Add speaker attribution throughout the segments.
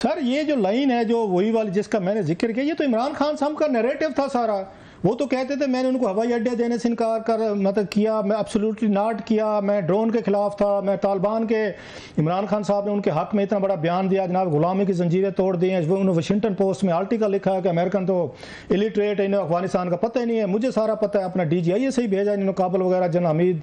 Speaker 1: Sir ये जो line है जो वही वाली जिसका मैंने जिक्र किया, ये तो इमरान खान साहब का नैरेटिव था सारा। वो तो कहते थे मैंने उनको हवाई अड्डे देने से इनकार कर मतलब किया, मैं एब्सोल्युटली नॉट किया, मैं ड्रोन के खिलाफ था, मैं तालिबान के। इमरान खान साहब ने उनके हक में इतना बड़ा बयान दिया, जनाब गुलामी की जंजीरें तोड़ दी हैं। उन्होंने वाशिंगटन पोस्ट में आर्टिकल लिखा है कि अमेरिकन तो इलिटरेट है, इन्हें अफगानिस्तान का पता ही नहीं है। मुझे सारा पता है, अपना DGI से ही भेजा इन्होंने काबुल वगैरह। जन हमीद,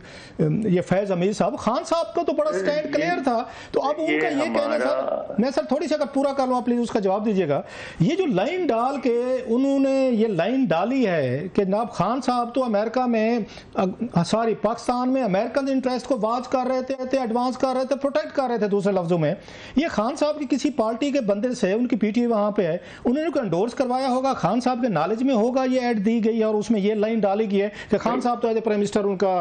Speaker 1: ये फैज़ हमीद साहब, खान साहब का तो बड़ा स्टैंड क्लियर था। तो अब उनका ये कहना था, मैं सर थोड़ी सी अगर पूरा कर लूँ प्लीज़ उसका जवाब दीजिएगा। ये जो लाइन डाल के उन्होंने ये लाइन डाली है कि जनाब खान साहब तो अमेरिका में सॉरी पाकिस्तान में अमेरिकन इंटरेस्ट को वाच कर रहे थे, एडवांस कर रहे थे, प्रोटेक्ट कर रहे थे। दूसरे लफ्जों में ये खान साहब की किसी पार्टी के बंदे से, उनकी PTA वहां पे है, उन्होंने को एंडोर्स करवाया होगा, खान साहब के नॉलेज में होगा ये ऐड दी गई है और उसमें ये लाइन डाली गई है कि खान साहब तो एज ए प्राइम मिनिस्टर उनका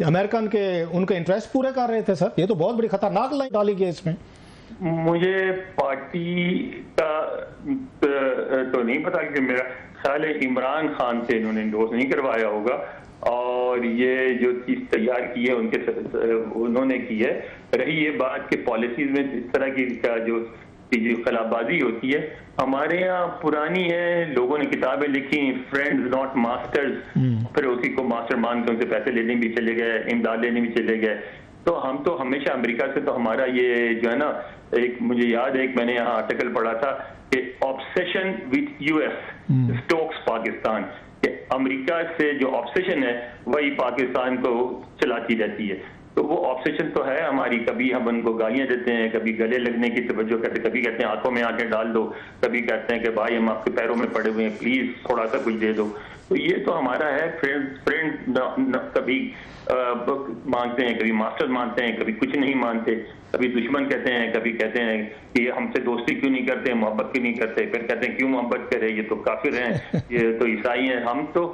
Speaker 1: अमेरिकन के उनके इंटरेस्ट पूरे कर रहे थे। सर ये तो बहुत बड़ी खतरनाक लाइन डाली गई इसमें।
Speaker 2: मुझे पार्टी का तो नहीं पता कि मेरा ख्याल है इमरान खान से इन्होंने इंडोर्स नहीं करवाया होगा, और ये जो चीज तैयार की है उन्होंने की है। रही ये बात कि पॉलिसीज में इस तरह की जो खिलाफबाजी होती है, हमारे यहाँ पुरानी है, लोगों ने किताबें लिखी फ्रेंड्स नॉट मास्टर्स, फिर उसी को मास्टर मान के उनसे पैसे लेने भी चले गए, इमदाद लेने भी चले गए। तो हम तो हमेशा अमेरिका से, तो हमारा ये जो है ना, एक मुझे याद है एक मैंने यहाँ आर्टिकल पढ़ा था कि obsession with US Stokes Pakistan, कि अमेरिका से जो ऑब्सेशन है वही पाकिस्तान को चलाती रहती है। तो वो ऑब्सेशन तो है हमारी, कभी हम उनको गालियां देते हैं, कभी गले लगने की तवज्जो करते हैं, कभी कहते हैं आंखों में आंखें डाल दो, कभी कहते हैं कि भाई हम आपके पैरों में पड़े हुए हैं, प्लीज थोड़ा सा कुछ दे दो। तो ये तो हमारा है, फ्रेंड कभी मानते हैं, कभी मास्टर मानते हैं, कभी कुछ नहीं मानते, कभी दुश्मन कहते हैं, कभी कहते हैं कि हमसे दोस्ती क्यों नहीं करते, मोहब्बत क्यों नहीं करते, फिर कहते हैं क्यों मोहब्बत करे, ये तो काफिर हैं, ये तो ईसाई हैं। हम तो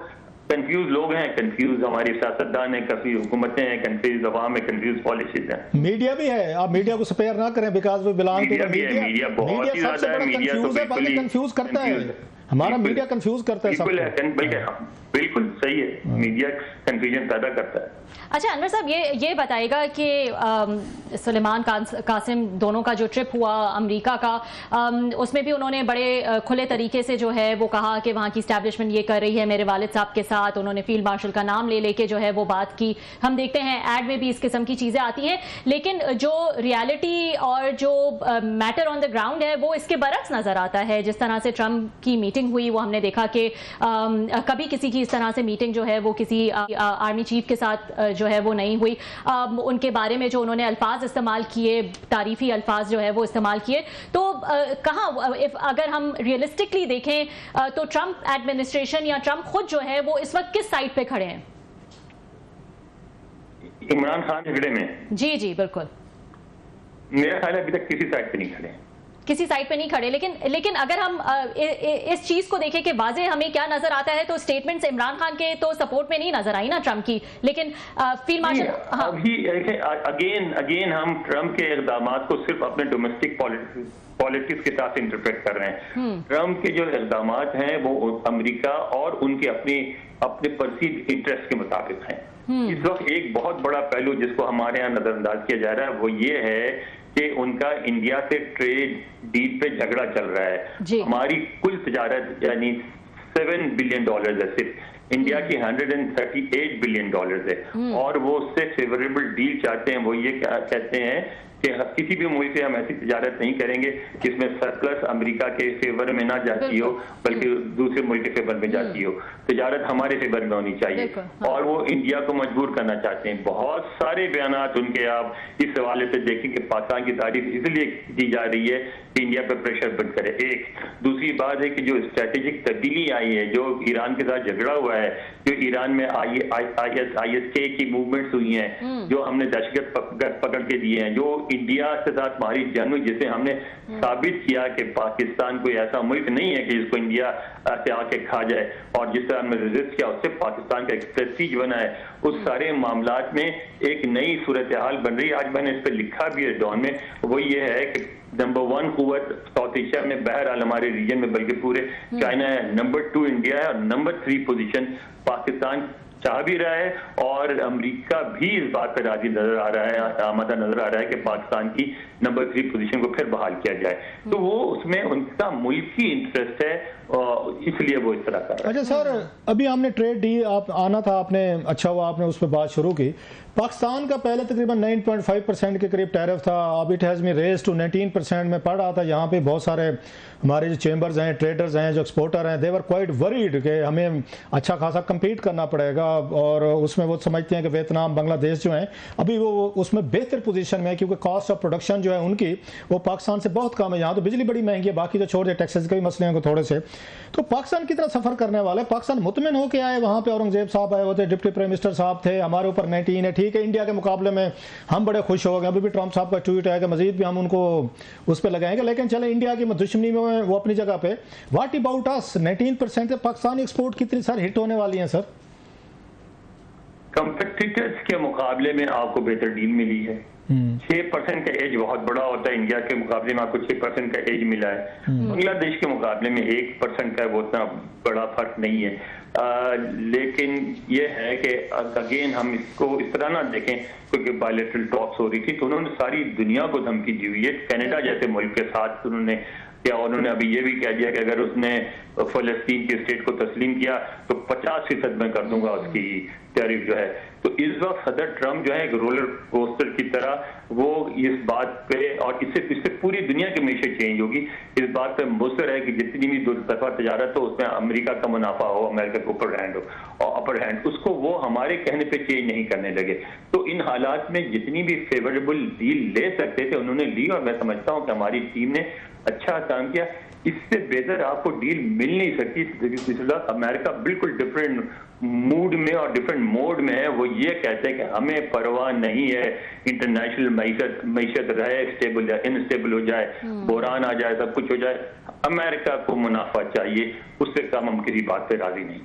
Speaker 2: कंफ्यूज लोग हैं, कंफ्यूज हमारी सियासतदान है, कंफ्यूज हुकूमतें हैं, कंफ्यूज अवाम है, कंफ्यूज पॉलिसीज हैं।
Speaker 1: मीडिया भी है, आप मीडिया को स्पेयर ना करें, बिकॉज वो बिलोंग टू मीडिया।
Speaker 2: मीडिया बहुत ही ज्यादा है, मीडिया तो बिल्कुल
Speaker 1: कंफ्यूज करता है, हमारा मीडिया कंफ्यूज करता है।
Speaker 2: बिल्कुल सही है, मीडिया कंफ्यूजन पैदा करता है।
Speaker 3: अच्छा अनवर साहब, ये बताइएगा कि सुलेमान कासिम दोनों का जो ट्रिप हुआ अमेरिका का, उसमें भी उन्होंने बड़े खुले तरीके से जो है वो कहा कि वहाँ की इस्टेब्लिशमेंट ये कर रही है मेरे वालिद साहब के साथ। उन्होंने फील्ड मार्शल का नाम ले लेके जो है वो बात की। हम देखते हैं ऐड में भी इस किस्म की चीज़ें आती हैं, लेकिन जो रियलिटी और जो मैटर ऑन द ग्राउंड है वो इसके बरक्स नज़र आता है। जिस तरह से ट्रंप की मीटिंग हुई वो हमने देखा कि कभी किसी की इस तरह से मीटिंग जो है वो किसी आर्मी चीफ के साथ जो है वो नहीं हुई। उनके बारे में जो उन्होंने अल्फाज इस्तेमाल किए, तारीफी अल्फाज जो है वो इस्तेमाल किए, तो कहाँ अगर हम रियलिस्टिकली देखें तो ट्रंप एडमिनिस्ट्रेशन या ट्रंप खुद जो है वो इस वक्त किस साइड पे खड़े हैं?
Speaker 2: इमरान खान झगड़े में?
Speaker 3: जी जी बिल्कुल।
Speaker 2: मेरा ख्याल है अभी तक किसी साइड पे नहीं खड़े,
Speaker 3: किसी साइड पे नहीं खड़े। लेकिन अगर हम इस चीज को देखें कि वाजे हमें क्या नजर आता है, तो स्टेटमेंट्स इमरान खान के तो सपोर्ट में नहीं नजर आई ना ट्रंप की, लेकिन फील्ड मार्शल
Speaker 2: अभी अगेन हम ट्रंप के इक़दामात को सिर्फ अपने डोमेस्टिक पॉलिटिक्स के साथ इंटरप्रेट कर रहे हैं। ट्रंप के जो इक़दामात हैं वो अमेरिका और उनके अपने परसीव्ड इंटरेस्ट के मुताबिक हैं। इस वक्त एक बहुत बड़ा पहलू जिसको हमारे यहाँ नजरअंदाज किया जा रहा है वो ये है कि उनका इंडिया से ट्रेड डील पे झगड़ा चल रहा है। हमारी कुल तिजारत यानी $7 बिलियन है, सिर्फ इंडिया की $138 बिलियन है, और वो उससे फेवरेबल डील चाहते हैं। वो ये कहते हैं कि किसी भी मुल्क से हम ऐसी तिजारत नहीं करेंगे जिसमें सरप्लस अमेरिका के फेवर में ना जाती हो बल्कि दूसरे मुल्क के फेवर में जाती हो। तिजारत हमारे फेवर में होनी चाहिए, और वो इंडिया को मजबूर करना चाहते हैं। बहुत सारे बयानात उनके आप इस हवाले से देखें कि पाकिस्तान की तारीफ इसलिए की जा रही है कि इंडिया पर प्रेशर बंद करे। एक दूसरी बात है कि जो स्ट्रेटेजिक तब्दीली आई है, जो ईरान के साथ झगड़ा हुआ है, जो ईरान में ISK की मूवमेंट्स हुई हैं, जो हमने दहशतगर्द पकड़ के दिए हैं, जो इंडिया के साथ हमारी जंग जिसे हमने साबित किया कि पाकिस्तान कोई ऐसा मुल्क नहीं है कि जिसको इंडिया से आके खा जाए, और जिस तरह हमने रेजिस्ट किया उससे पाकिस्तान का एक प्रेस्टीज बना है। उस सारे मामलात में एक नई सूरत हाल बन रही है। आज मैंने इस पर लिखा भी है डॉन में, वो ये है कि नंबर 1 कुव्वत साउथ एशिया में, बहरहाल हमारे रीजन में, बल्कि पूरे चाइना है, नंबर 2 इंडिया है, और नंबर 3 पोजीशन पाकिस्तान चाह भी रहा है और अमेरिका भी इस बात पर राजी नजर आ रहा है, आमादा नजर आ रहा है कि पाकिस्तान की नंबर 3 पोजीशन को फिर बहाल किया जाए। तो वो उसमें उनका मुल्की इंटरेस्ट है, इसलिए वो इस तरह कर रहा है।
Speaker 1: अच्छा सर, अभी हमने ट्रेड डील आप आना था, आपने अच्छा हुआ आपने उस पर बात शुरू की। पाकिस्तान का पहले तकरीबन 9.5% के करीब टैरिफ था, अब it has been raise to 19%। में पढ़ रहा था यहाँ पे बहुत सारे हमारे जो चेंबर्स हैं, ट्रेडर्स हैं, जो एक्सपोर्टर हैं, दे वर क्वाइट वरीड कि हमें अच्छा खासा कम्पीट करना पड़ेगा। और उसमें वो समझते हैं कि वियतनाम, बांग्लादेश जो हैं अभी वो उसमें बेहतर पोजीशन में है, क्योंकि कॉस्ट ऑफ प्रोडक्शन जो है उनकी वो पाकिस्तान से बहुत कम है। यहाँ तो बिजली बड़ी महंगी है, बाकी तो छोड़ दे टैक्सेस के भी मसले हैं थोड़े से। तो पाकिस्तान की तरह सफ़र करने वाले पाकिस्तान मुतमिन होकर आए, वहाँ पे औरंगजेब साहब आए होते, डिप्टी प्राइम मिनिस्टर साहब थे, हमारे ऊपर 19 है, ठीक है, इंडिया के मुकाबले में हम बड़े खुश हो गए। अभी भी ट्रंप साहब का ट्वीट आएगा, मजीद भी हम उनको उस पर लगाएंगे, लेकिन चले इंडिया की दुश्मनी में वो अपनी जगह पे। What about us? 19% से पाकिस्तानी एक्सपोर्ट कितनी सारी हिट होने वाली हैं सर?
Speaker 2: कंपटीटर्स के मुकाबले में आपको बेहतर डील मिली है। 6% का एज बहुत बड़ा होता है, इंडिया के मुकाबले में आपको 6% का एज मिला है। बांग्लादेश के मुकाबले में 1% का वो उतना बड़ा फर्क नहीं है। लेकिन ये है कि अगेन हम इसको इस तरह ना देखें, क्योंकि बायलैटरल टॉक्स हो रही थी तो उन्होंने सारी दुनिया को धमकी दी हुई है। कनाडा जैसे मुल्क के साथ उन्होंने अभी ये भी कह दिया कि अगर उसने फलस्तीन की स्टेट को तस्लीम किया तो 50% में कर दूंगा उसकी टैरिफ जो है। तो इस वक्त सदर ट्रंप जो है एक रोलर कोस्टर की तरह वो इस बात पे, और इससे पूरी दुनिया की मैशत चेंज होगी, इस बात पे मुसर है कि जितनी भी दो तरफा तजारत हो उसमें अमेरिका का मुनाफा हो, अमेरिका का ऊपर हैंड हो और अपर हैंड, उसको वो हमारे कहने पे चेंज नहीं करने लगे। तो इन हालात में जितनी भी फेवरेबल डील ले सकते थे उन्होंने ली, और मैं समझता हूँ कि हमारी टीम ने अच्छा काम किया। इससे बेहतर आपको डील मिल नहीं सकती। अमेरिका बिल्कुल डिफरेंट मूड में और डिफरेंट मोड में है। वो ये कहते हैं कि हमें परवाह नहीं है इंटरनेशनल मैशत रहे स्टेबल या इनस्टेबल हो जाए, बुहरान आ जाए, सब कुछ हो जाए, अमेरिका को मुनाफा चाहिए, उससे कम हम किसी बात पे राजी नहीं।